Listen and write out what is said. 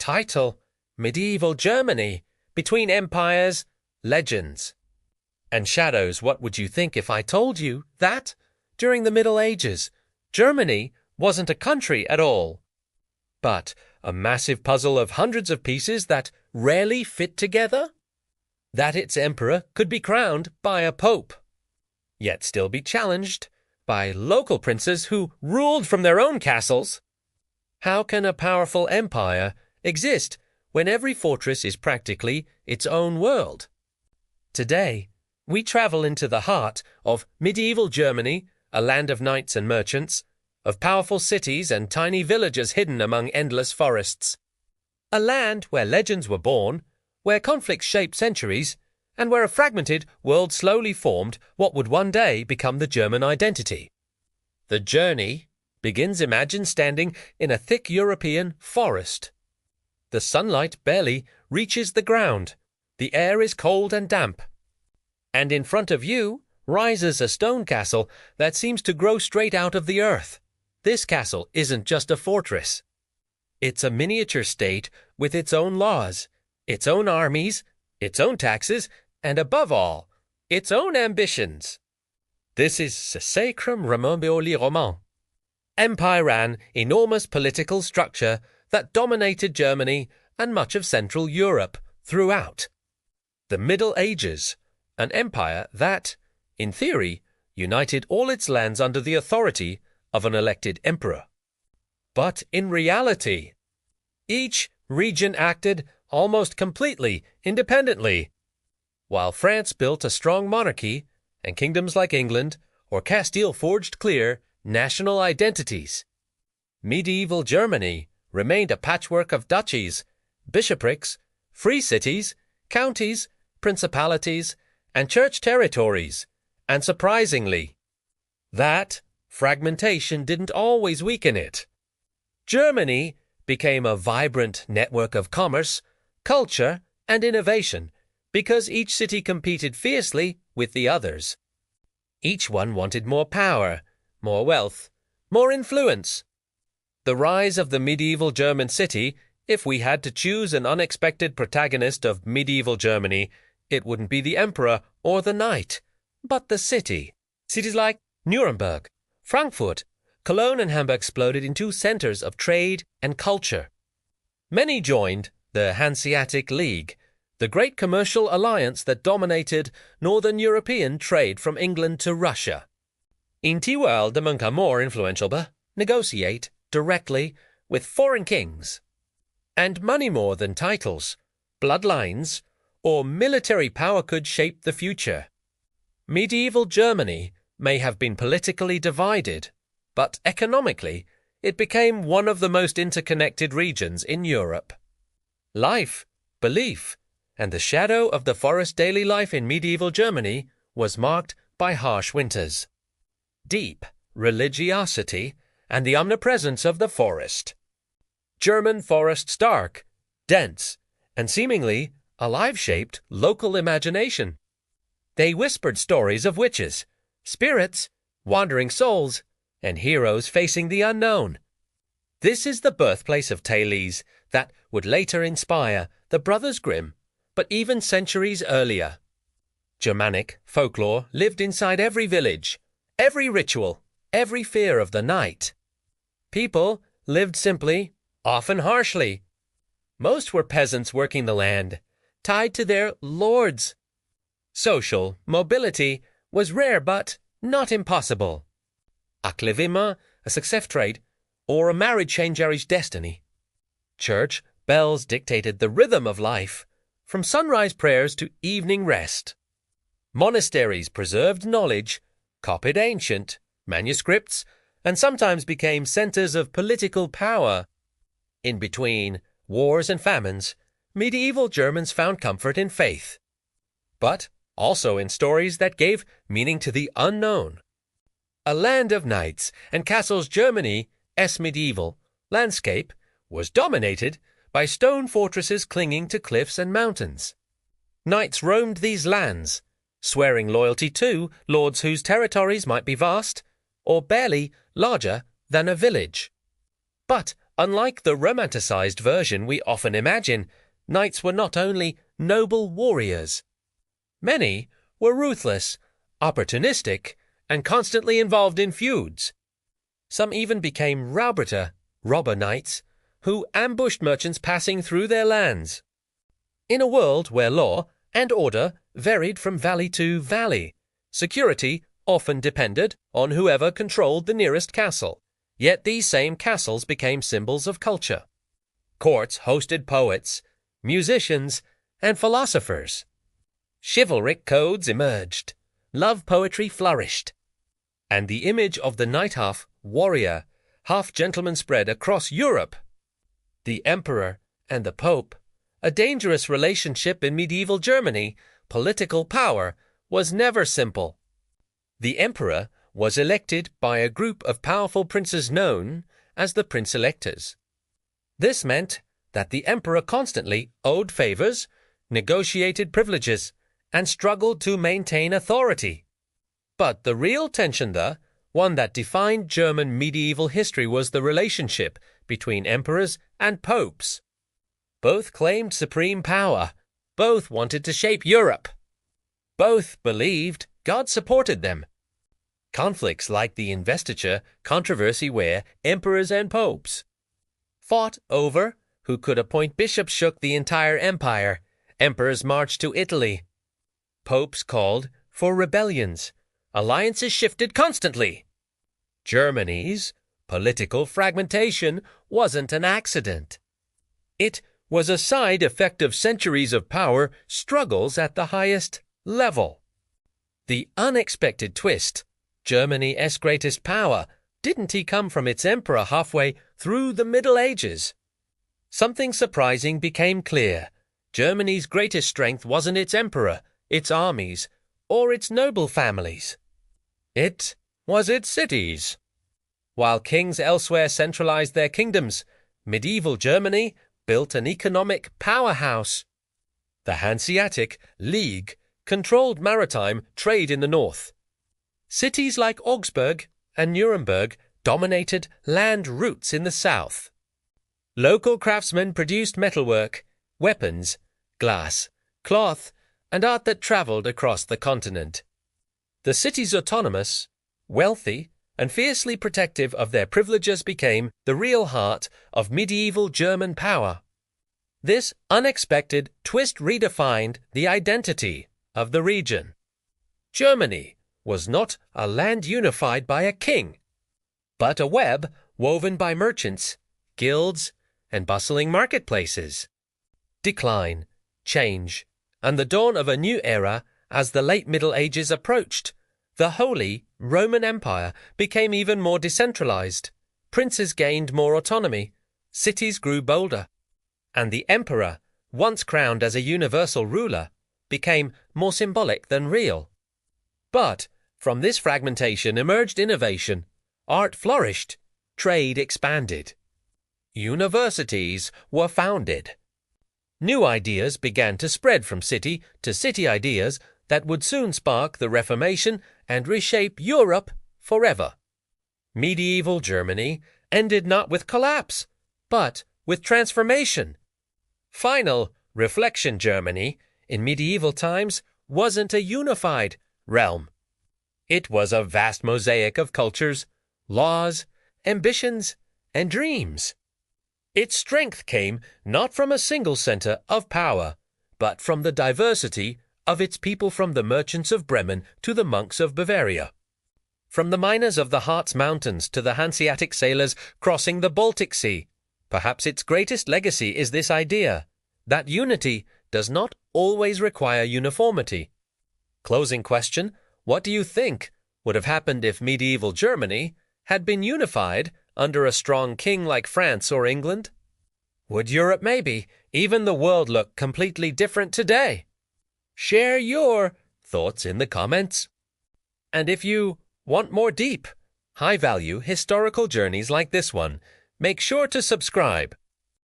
Title: Medieval Germany, Between Empires, Legends. And Shadows, what would you think if I told you that, during the Middle Ages, Germany wasn't a country at all, but a massive puzzle of hundreds of pieces that rarely fit together? That its emperor could be crowned by a pope, yet still be challenged by local princes who ruled from their own castles? How can a powerful empire exist when every fortress is practically its own world? Today, we travel into the heart of medieval Germany, a land of knights and merchants, of powerful cities and tiny villages hidden among endless forests. A land where legends were born, where conflicts shaped centuries, and where a fragmented world slowly formed what would one day become the German identity. The journey begins, imagine standing in a thick European forest. The sunlight barely reaches the ground. The air is cold and damp. And in front of you rises a stone castle that seems to grow straight out of the earth. This castle isn't just a fortress. It's a miniature state with its own laws, its own armies, its own taxes, and above all, its own ambitions. This is Ce Sacrum Romaeoli Roman. Empire ran enormous political structure that dominated Germany and much of Central Europe throughout the Middle Ages, an empire that, in theory, united all its lands under the authority of an elected emperor. But in reality, each region acted almost completely independently. While France built a strong monarchy, and kingdoms like England or Castile forged clear national identities, medieval Germany remained a patchwork of duchies, bishoprics, free cities, counties, principalities, and church territories, and surprisingly, that fragmentation didn't always weaken it. Germany became a vibrant network of commerce, culture, and innovation because each city competed fiercely with the others. Each one wanted more power, more wealth, more influence. The rise of the medieval German city, if we had to choose an unexpected protagonist of medieval Germany, it wouldn't be the emperor or the knight, but the city. Cities like Nuremberg, Frankfurt, Cologne, and Hamburg exploded into centers of trade and culture. Many joined the Hanseatic League, the great commercial alliance that dominated northern European trade from England to Russia. Intiwell de more influential negotiate directly with foreign kings. And money more than titles, bloodlines, or military power could shape the future. Medieval Germany may have been politically divided, but economically it became one of the most interconnected regions in Europe. Life, belief, and the shadow of the forest daily life in medieval Germany was marked by harsh winters, deep religiosity, and the omnipresence of the forest. German forests dark, dense, and seemingly alive-shaped local imagination. They whispered stories of witches, spirits, wandering souls, and heroes facing the unknown. This is the birthplace of tales that would later inspire the Brothers Grimm, but even centuries earlier. Germanic folklore lived inside every village, every ritual, every fear of the night. People lived simply, often harshly. Most were peasants working the land, tied to their lords. Social mobility was rare but not impossible. Aclivima, a success trade, or a marriage change destiny. Church bells dictated the rhythm of life, from sunrise prayers to evening rest. Monasteries preserved knowledge, copied ancient manuscripts, and sometimes became centers of political power. In between wars and famines, medieval Germans found comfort in faith, but also in stories that gave meaning to the unknown. A land of knights and castles, Germany's medieval landscape was dominated by stone fortresses clinging to cliffs and mountains. Knights roamed these lands, swearing loyalty to lords whose territories might be vast or barely larger than a village. But Unlike the romanticized version we often imagine, knights were not only noble warriors. Many were ruthless, opportunistic, and constantly involved in feuds. Some even became Raubritter, robber knights, who ambushed merchants passing through their lands. In a world where law and order varied from valley to valley, security often depended on whoever controlled the nearest castle. Yet these same castles became symbols of culture. Courts hosted poets, musicians, and philosophers. Chivalric codes emerged. Love poetry flourished. And the image of the knight warrior, half-gentleman spread across Europe. The emperor and the pope, a dangerous relationship in medieval Germany, political power was never simple. The emperor was elected by a group of powerful princes known as the prince-electors. This meant that the emperor constantly owed favors, negotiated privileges, and struggled to maintain authority. But the real tension, one that defined German medieval history, was the relationship between emperors and popes. Both claimed supreme power. Both wanted to shape Europe. Both believed God supported them. Conflicts like the investiture controversy, where emperors and popes fought over who could appoint bishops, shook the entire empire. Emperors marched to Italy. Popes called for rebellions. Alliances shifted constantly. Germany's political fragmentation wasn't an accident. It was a side effect of centuries of power struggles at the highest level. The unexpected twist, Germany's greatest power, didn't he come from its emperor halfway through the Middle Ages? Something surprising became clear. Germany's greatest strength wasn't its emperor, its armies, or its noble families. It was its cities. While kings elsewhere centralized their kingdoms, medieval Germany built an economic powerhouse. The Hanseatic League controlled maritime trade in the north. Cities like Augsburg and Nuremberg dominated land routes in the south. Local craftsmen produced metalwork, weapons, glass, cloth, and art that traveled across the continent. The cities autonomous, wealthy, and fiercely protective of their privileges became the real heart of medieval German power. This unexpected twist redefined the identity of the region. Germany was not a land unified by a king, but a web woven by merchants, guilds, and bustling marketplaces. Decline, change, and the dawn of a new era as the late Middle Ages approached. The Holy Roman Empire became even more decentralized. Princes gained more autonomy. Cities grew bolder. And the emperor, once crowned as a universal ruler, became more symbolic than real. But from this fragmentation emerged innovation. Art flourished. Trade expanded. Universities were founded. New ideas began to spread from city to city, ideas that would soon spark the Reformation and reshape Europe forever. Medieval Germany ended not with collapse, but with transformation. Final reflection: Germany, in medieval times, wasn't a unified realm. It was a vast mosaic of cultures, laws, ambitions, and dreams. Its strength came not from a single center of power, but from the diversity of its people, from the merchants of Bremen to the monks of Bavaria, from the miners of the Harz Mountains to the Hanseatic sailors crossing the Baltic Sea. Perhaps its greatest legacy is this idea that unity does not always require uniformity. Closing question: what do you think would have happened if medieval Germany had been unified under a strong king like France or England? Would Europe, maybe even the world, look completely different today? Share your thoughts in the comments. And if you want more deep, high-value historical journeys like this one, make sure to subscribe.